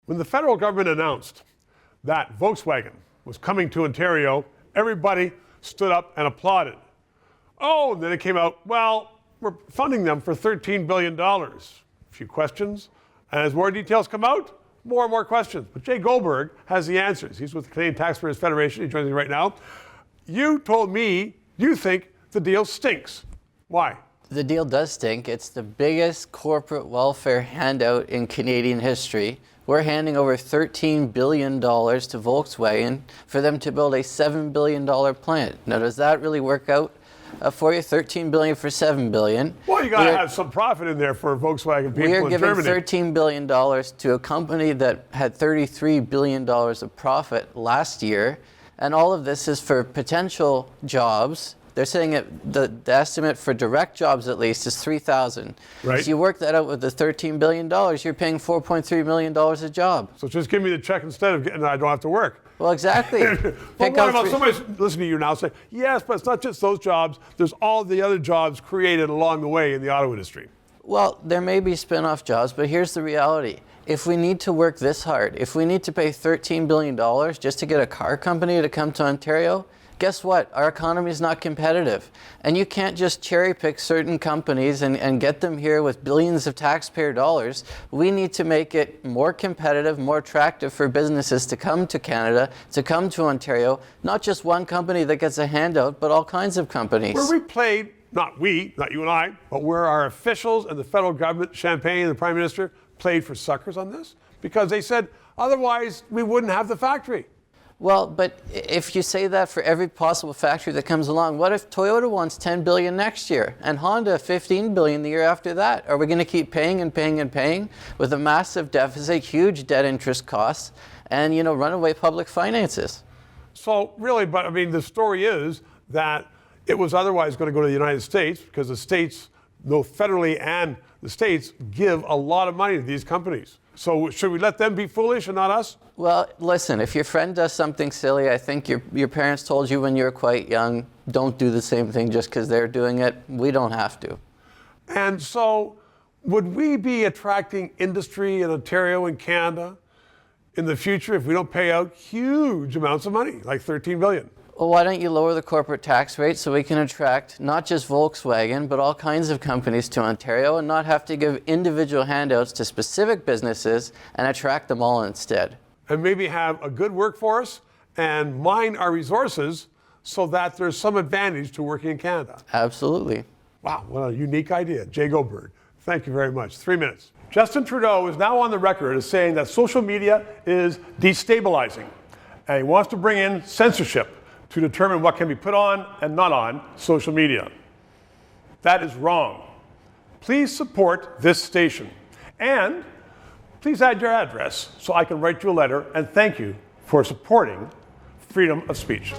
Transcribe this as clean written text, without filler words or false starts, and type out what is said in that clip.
When the federal government announced that Volkswagen was coming to Ontario, everybody stood up and applauded. Oh, and then it came out, well, we're funding them for $13 billion. A few questions. And as more details come out, more and more questions. But Jay Goldberg has the answers. He's with the Canadian Taxpayers Federation. He joins me right now. You told me you think the deal stinks. Why? The deal does stink. It's the biggest corporate welfare handout in Canadian history. We're handing over $13 billion to Volkswagen for them to build a $7 billion plant. Now, does that really work out for you? $13 billion for $7 billion. Well, you got to have some profit in there for Volkswagen people in Germany. We are giving $13 billion to a company that had $33 billion of profit last year. And all of this is for potential jobs. They're saying the estimate for direct jobs, at least, is 3,000. Right. So you work that out with the $13 billion, you're paying $4.3 million a job. So just give me the check instead of getting, I don't have to work. Well, exactly. But what about somebody listening to you now say, yes, but it's not just those jobs. There's all the other jobs created along the way in the auto industry. Well, there may be spin-off jobs, but here's the reality. If we need to work this hard, if we need to pay $13 billion just to get a car company to come to Ontario, guess what? Our economy is not competitive. And you can't just cherry pick certain companies and get them here with billions of taxpayer dollars. We need to make it more competitive, more attractive for businesses to come to Canada, to come to Ontario. Not just one company that gets a handout, but all kinds of companies. Where we played, not we, not you and I, but where our officials and the federal government, Champagne and the Prime Minister, played for suckers on this? Because they said, otherwise we wouldn't have the factory. Well, but if you say that for every possible factory that comes along, what if Toyota wants $10 billion next year and Honda $15 billion the year after that? Are we going to keep paying and paying and paying with a massive deficit, huge debt interest costs, and runaway public finances? So really, but I mean, the story is that it was otherwise going to go to the United States because the states, both federally and the states, give a lot of money to these companies. So should we let them be foolish and not us? Well, listen, if your friend does something silly, I think your parents told you when you were quite young, don't do the same thing just because they're doing it. We don't have to. And so would we be attracting industry in Ontario and Canada in the future if we don't pay out huge amounts of money, like $13 billion? Well, why don't you lower the corporate tax rate so we can attract not just Volkswagen, but all kinds of companies to Ontario and not have to give individual handouts to specific businesses and attract them all instead? And maybe have a good workforce and mine our resources so that there's some advantage to working in Canada. Absolutely. Wow, what a unique idea. Jay Goldberg, thank you very much. 3 minutes. Justin Trudeau is now on the record as saying that social media is destabilizing. And he wants to bring in censorship to determine what can be put on and not on social media. That is wrong. Please support this station. And please add your address so I can write you a letter and thank you for supporting freedom of speech.